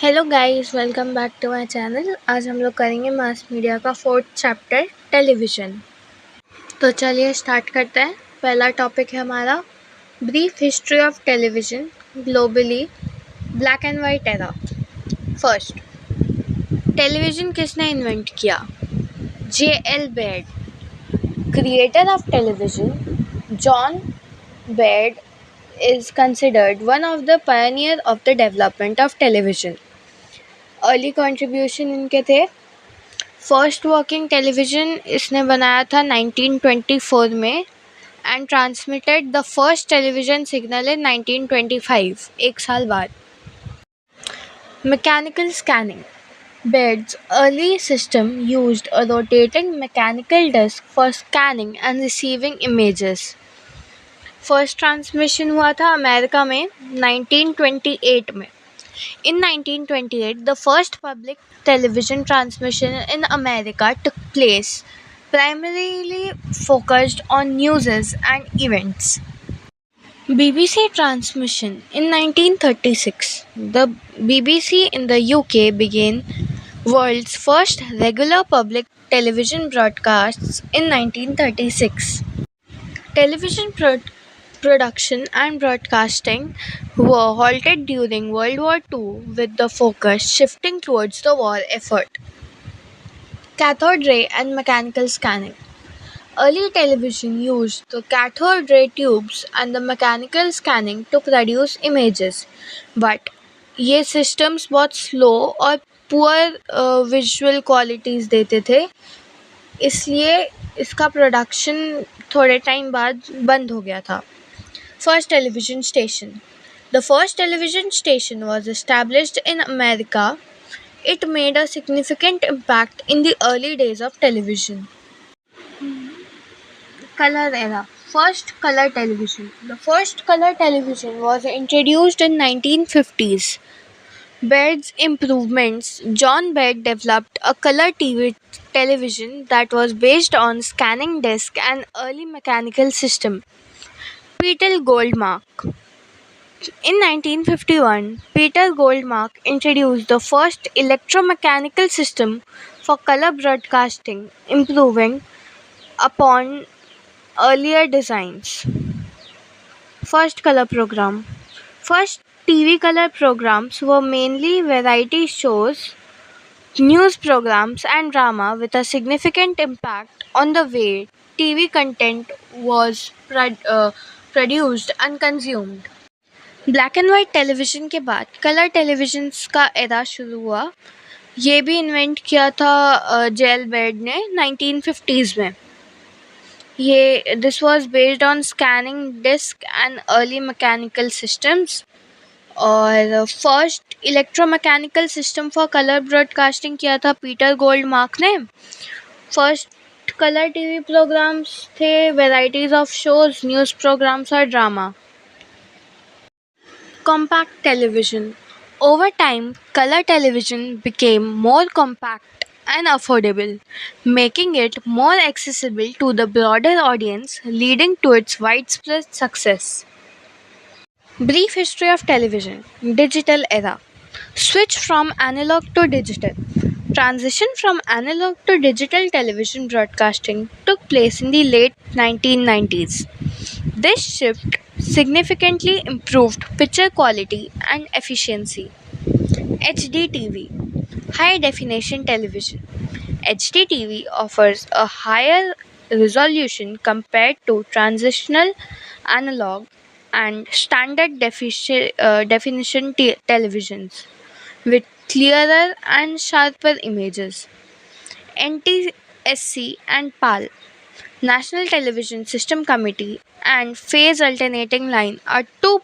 Hello guys, welcome back to my channel. आज हम लोग करेंगे मास मीडिया का 4th चैप्टर टेलीविज़न। तो चलिए स्टार्ट करते हैं। पहला टॉपिक है हमारा brief history of television globally, black and white era. First, television किसने इन्वेंट किया? J.L. Bed. Creator of television John bed is considered one of the pioneer of the development of television. Early contribution इनके थे। First working television इसने बनाया था 1924 में and transmitted the first television signal in 1925, एक साल बाद। Mechanical scanning. Baird's early system used a rotating mechanical disc for scanning and receiving images. First transmission हुआ था अमेरिका में 1928 में। In 1928, the first public television transmission in America took place, primarily focused on news and events. BBC transmission. In 1936, the BBC in the UK began world's first regular public television broadcasts in 1936. Television production and broadcasting were halted during World War II, with the focus shifting towards the war effort. Cathode ray and mechanical scanning. Early television used the cathode ray tubes and the mechanical scanning to produce images, but ये systems बहुत slow और poor visual qualities देते थे, इसलिए इसका production थोड़े time बाद बंद हो गया था। First television station. The first television station was established in America. It made a significant impact in the early days of television. Color era. First color television. The first color television was introduced in 1950s. Baird's improvements. John Baird developed a color television that was based on scanning disc and early mechanical system. Peter Goldmark. In 1951, Peter Goldmark introduced the first electromechanical system for color broadcasting, improving upon earlier designs. First color program. First TV color programs were mainly variety shows, news programs, and drama, with a significant impact on the way TV content was produced and consumed. Black and white television के बाद colour televisions का era शुरू हुआ। ये भी invent किया था jail bed ने 1950s में। ये this was based on scanning disc and early mechanical systems. और first electromechanical system for colour broadcasting किया था पीटर गोल्डमार्क ने। फर्स्ट कलर टीवी प्रोग्राम्स थे varieties of shows, news programmes और drama. Compact television. Over time, color television became more compact and affordable, making it more accessible to the broader audience, leading to its widespread success. Brief history of television. Digital era. Switch from analog to digital. Transition from analog to digital television broadcasting took place in the late 1990s. This shift significantly improved picture quality and efficiency. HDTV, high definition television. HDTV offers a higher resolution compared to transitional analog and standard definition televisions, with clearer and sharper images. NTSC and PAL, National Television System Committee, and phase alternating line are two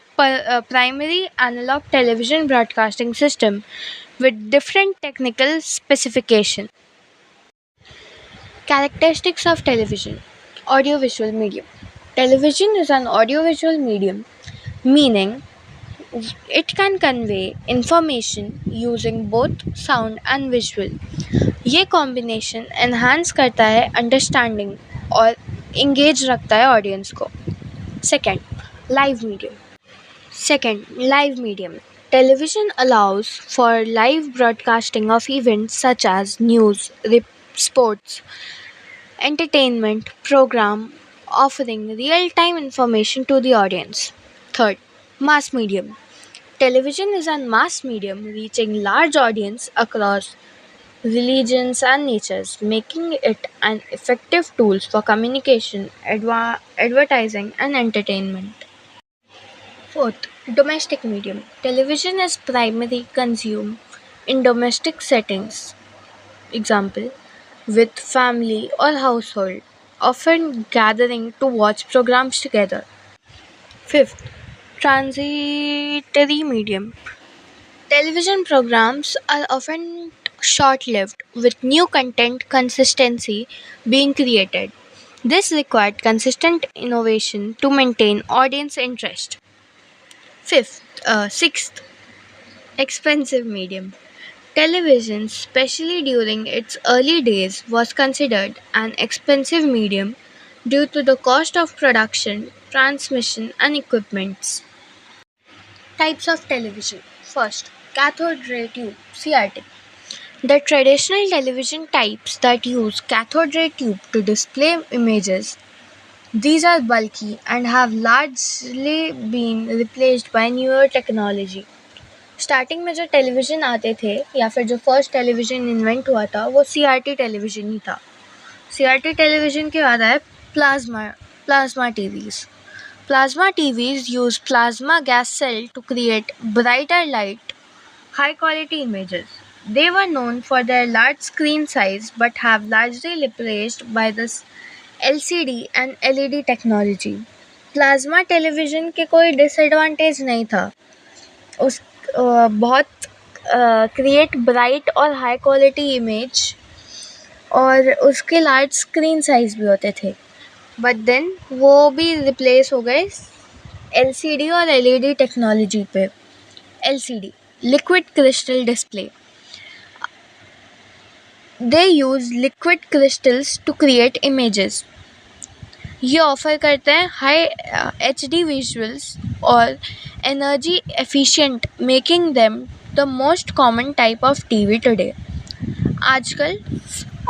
primary analog television broadcasting systems with different technical specifications. Characteristics of television. Audiovisual medium. Television is an audiovisual medium, meaning it can convey information using both sound and visual. ये combination enhance करता है understanding और engage रखता है audience को। Second, live medium. Television allows for live broadcasting of events such as news, sports, entertainment program, offering real-time information to the audience. Third, mass medium. Television is a mass medium reaching large audience across religions and natures, making it an effective tool for communication, advertising, and entertainment. Fourth, domestic medium. Television is primarily consumed in domestic settings, example, with family or household, often gathering to watch programs together. Fifth, transitory medium. Television programs are often short lived, with new content consistency being created. This required consistent innovation to maintain audience interest. Sixth, expensive medium. Television, especially during its early days, was considered an expensive medium due to the cost of production, transmission, and equipments. Types of television. First, cathode ray tube (CRT). The traditional television types that use cathode ray tube to display images. These are bulky and have largely been replaced by newer technology. Starting में जो television आते थे या फिर जो first television invent हुआ था वो सीआरटी टेलीविज़न ही था। सीआरटी टेलीविज़न के बाद आया plasma TVs. Plasma TVs use plasma gas cell to create brighter light, high quality images. They were known for their large screen size but have largely replaced by this LCD and LED technology. Plasma television के कोई disadvantage नहीं था। बहुत create bright और high quality image और उसके large screen size भी होते थे, बट देन वो भी रिप्लेस हो गए एलसीडी और एलईडी टेक्नोलॉजी पे। LCD, liquid crystal display, they use liquid crystals to create images. ये ऑफ़र करते हैं हाई एचडी विजुअल्स और energy efficient, making them the most common type of TV today. आजकल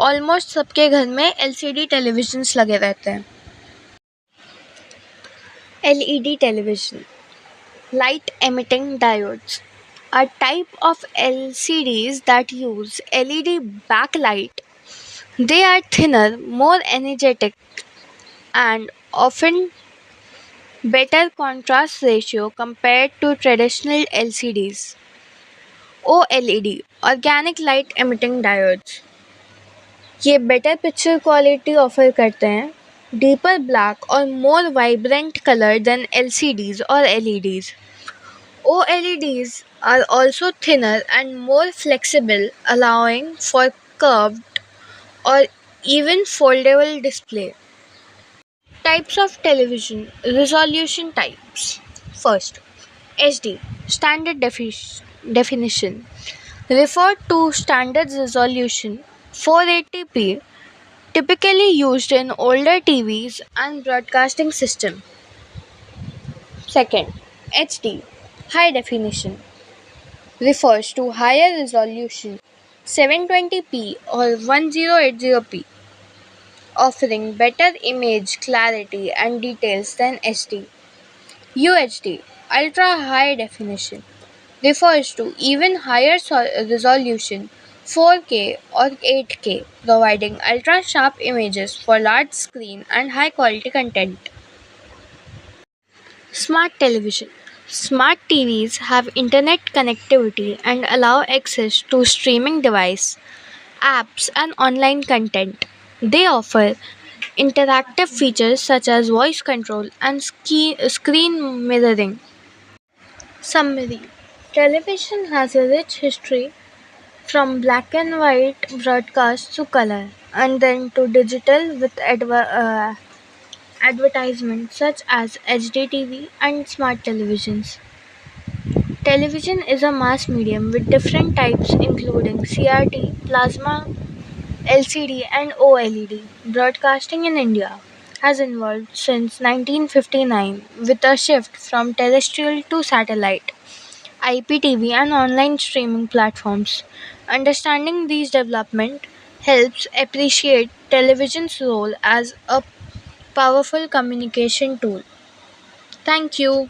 ऑलमोस्ट सबके घर में एलसीडी टेलीविजन्स लगे रहते हैं। LED television, light emitting diodes, a type of LCDs that use LED backlight. They are thinner, more energetic, and often better contrast ratio compared to traditional LCDs. OLED, Organic Light Emitting Diodes, ये better picture quality offer करते हैं, deeper black और मोर vibrant colour then LCDs और LEDs. OLEDs are also thinner and more flexible, allowing for curved or even foldable display. Types of television resolution types. First, HD, standard definition, refer to standard resolution 480p, typically used in older TVs and broadcasting system. Second, HD, high definition, refers to higher resolution 720p or 1080p, offering better image clarity and details than HD. UHD, ultra high definition, refers to even higher resolution 4K or 8K, providing ultra sharp images for large screen and high quality content. Smart television. Smart TVs have internet connectivity and allow access to streaming device, apps, and online content. They offer interactive features such as voice control and screen mirroring. Summary. Television has a rich history, from black and white broadcasts to color, and then to digital with advertisements such as HDTV and smart televisions. Television is a mass medium with different types including CRT, plasma, LCD, and OLED. Broadcasting in India has evolved since 1959 with a shift from terrestrial to satellite. IPTV, and online streaming platforms. Understanding these development helps appreciate television's role as a powerful communication tool. Thank you.